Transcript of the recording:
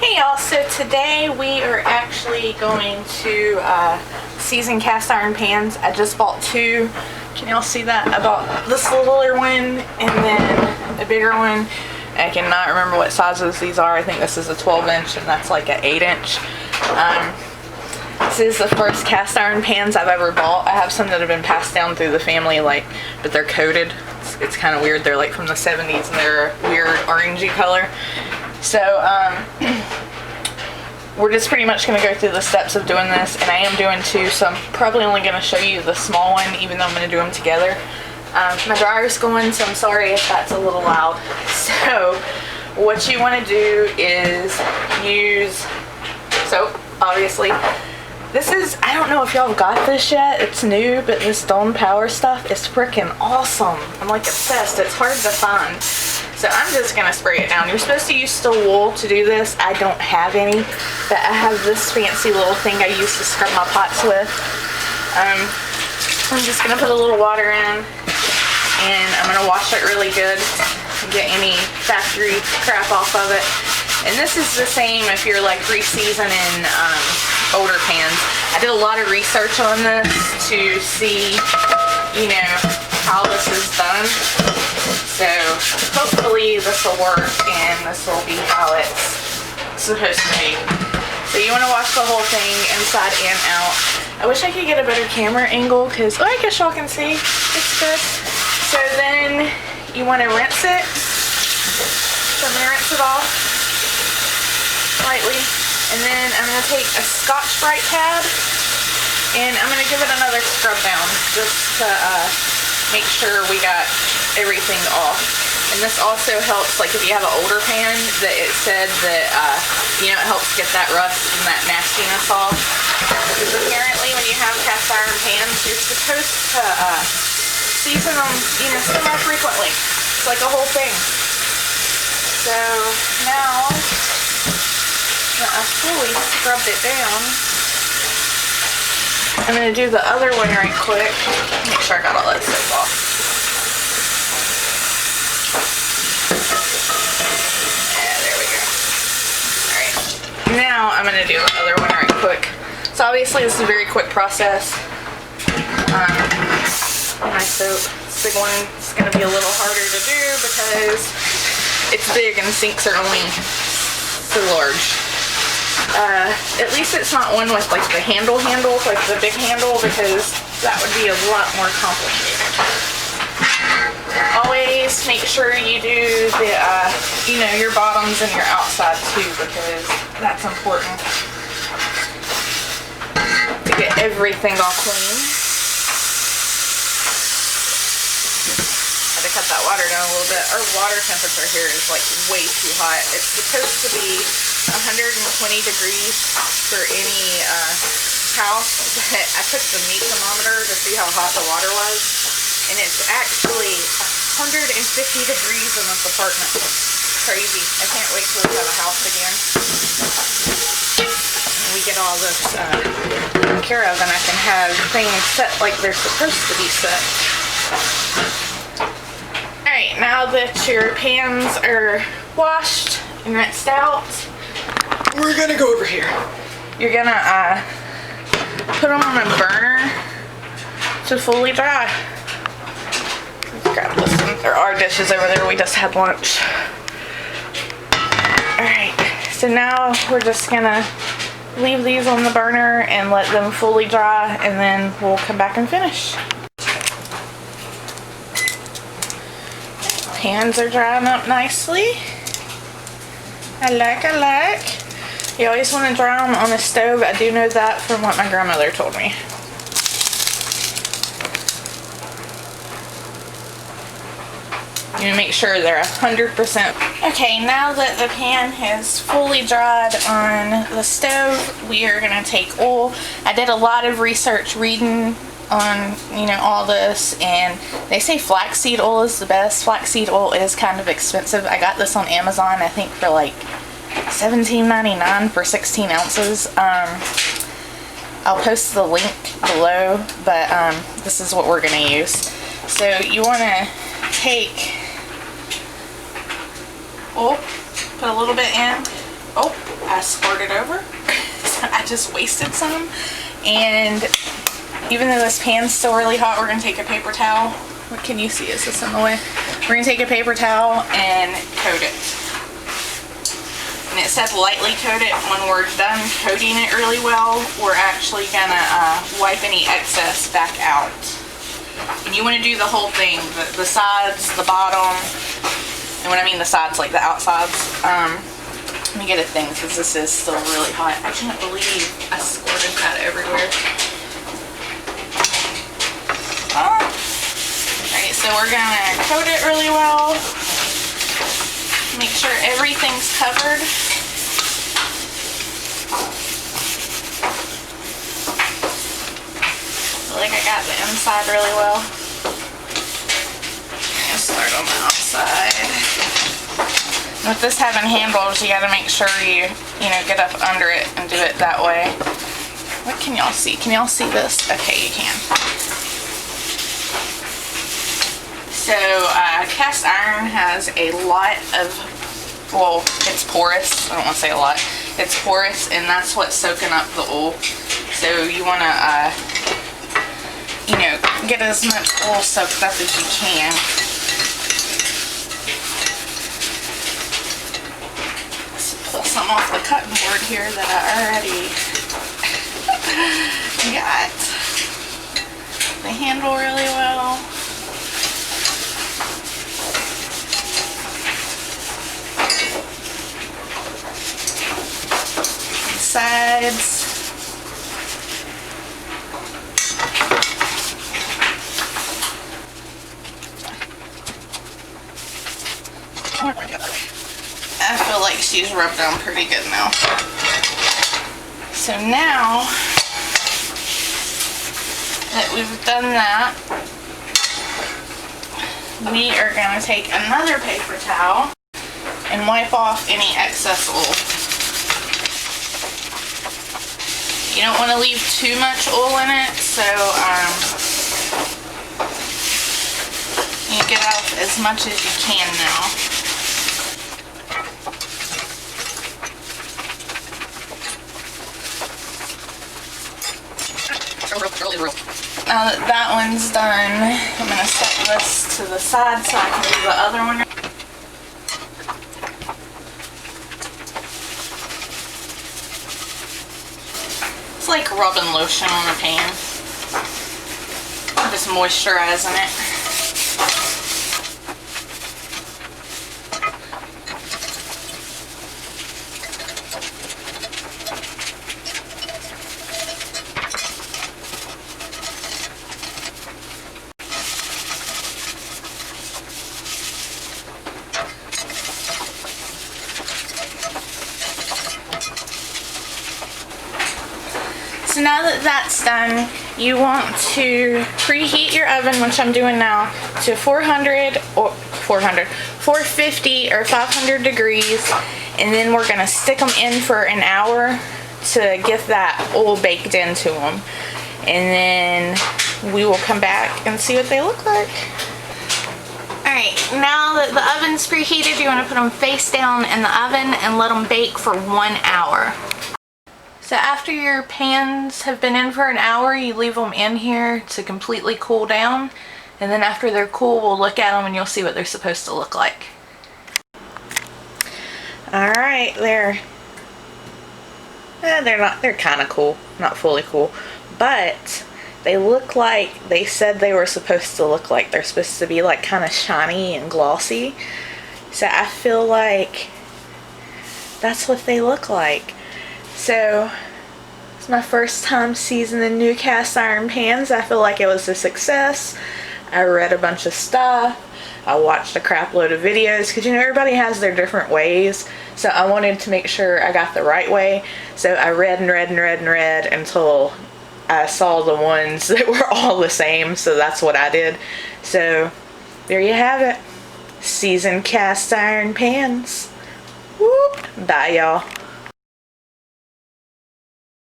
Hey y'all, so today we are actually going to season cast iron pans. I just bought two. Can y'all see that? I bought this littler one and then a bigger one. I cannot remember what sizes these are. I think this is a 12-inch and that's like an 8-inch. This is the first cast iron pans I've ever bought. I have some that have been passed down through the family, but they're coated. It's kind of weird. They're like from the 70s and they're a weird orangey color. So we're just pretty much going to go through the steps of doing this, and I am doing two, so I'm probably only going to show you the small one, even though I'm going to do them together. My dryer's going, so I'm sorry if that's a little loud. So what you want to do is use soap, obviously. This is, I don't know if y'all got this yet, it's new, but this Dawn Power stuff is freaking awesome. I'm like obsessed. It's hard to find. So I'm just gonna spray it down. You're supposed to use steel wool to do this. I don't have any, but I have this fancy little thing I use to scrub my pots with. I'm just gonna put a little water in, and I'm gonna wash it really good and get any factory crap off of it. And this is the same if you're like re-seasoning older pans. I did a lot of research on this to see, you know, how this is done. So hopefully this will work and this will be how it's supposed to be. So you want to wash the whole thing inside and out. I wish I could get a better camera angle because, oh, I guess y'all can see. It's good. So then you want to rinse it. So I'm going to rinse it off lightly. And then I'm going to take a Scotch-Brite pad and I'm going to give it another scrub down just to make sure we got everything off. And this also helps, like if you have an older pan, that it said that, you know, it helps get that rust and that nastiness off. Because apparently when you have cast iron pans, you're supposed to season them, you know, semi-frequently. It's like a whole thing. So now that I've fully scrubbed it down, I'm going to do the other one right quick. Make sure I got all that soap off. Yeah, there we go. Alright. Now I'm going to do the other one right quick. So obviously this is a very quick process. My soap, this big one, is going to be a little harder to do because it's big and sinks are only so large. At least it's not one with like the handle, like the big handle, because that would be a lot more complicated. Always make sure you do the, you know, your bottoms and your outside too, because that's important to get everything all clean. To cut that water down a little bit. Our water temperature here is like way too hot. It's supposed to be 120 degrees for any house, but I took the meat thermometer to see how hot the water was, and it's actually 150 degrees in this apartment. Crazy. I can't wait till we have a house again. And we get all this taken care of, and I can have things set like they're supposed to be set. Alright, now that your pans are washed and rinsed out, we're gonna go over here. You're gonna put them on a burner to fully dry. Let's grab this one. There are dishes over there. We just had lunch. Alright, so now we're just gonna leave these on the burner and let them fully dry, and then we'll come back and finish. Pans are drying up nicely. I like. You always want to dry them on the stove. I do know that from what my grandmother told me. You make sure they're 100%. Okay, now that the pan is fully dried on the stove, we are going to take oil. I did a lot of research reading on, you know, all this, and they say flaxseed oil is the best. Flaxseed oil is kind of expensive. I got this on Amazon, I think for like $17.99 for 16 ounces. I'll post the link below, but this is what we're going to use. So you want to take oil, put a little bit in. Oh, I squirted over. So I just wasted some. And even though this pan's still really hot, we're gonna take a paper towel. What can you see? Is this in the way? We're gonna take a paper towel and coat it. And it said lightly coat it. When we're done coating it really well, we're actually gonna wipe any excess back out. And you want to do the whole thing, the sides, the bottom, and when I mean the sides, like the outsides. Let me get a thing because this is still really hot. I can't believe I squirted that everywhere. Alright, so we're gonna coat it really well. Make sure everything's covered. I feel like I got the inside really well. I'm gonna start on the outside. With this having handles, you gotta make sure you get up under it and do it that way. What can y'all see? Can y'all see this? Okay, you can. So, cast iron has a lot of, well, it's porous. I don't want to say a lot. It's porous, and that's what's soaking up the oil. So you want to, get as much oil soaked up as you can. Let's pull some off the cutting board here that I already got the handle really well. Sides. I feel like she's rubbed on pretty good now. So now that we've done that, we are going to take another paper towel and wipe off any excess oil. You don't want to leave too much oil in it, so you get off as much as you can now. Now that that one's done, I'm going to set this to the side so I can do the other one. It's like rubbing lotion on a pan. I'm just moisturizing it. So now that that's done, you want to preheat your oven, which I'm doing now, to 450 or 500 degrees, and then we're gonna stick them in for an hour to get that oil baked into them. And then we will come back and see what they look like. Alright, now that the oven's preheated, you want to put them face down in the oven and let them bake for 1 hour. So after your pans have been in for an hour, you leave them in here to completely cool down. And then after they're cool, we'll look at them and you'll see what they're supposed to look like. Alright, they're kind of cool. Not fully cool. But they look like they said they were supposed to look like. They're supposed to be like kind of shiny and glossy. So I feel like that's what they look like. So it's my first time seasoning new cast iron pans. I feel like it was a success. I read a bunch of stuff. I watched a crap load of videos because everybody has their different ways. So I wanted to make sure I got the right way. So I read and read and read and read until I saw the ones that were all the same. So that's what I did. So there you have it. Seasoned cast iron pans. Whoop. Bye y'all.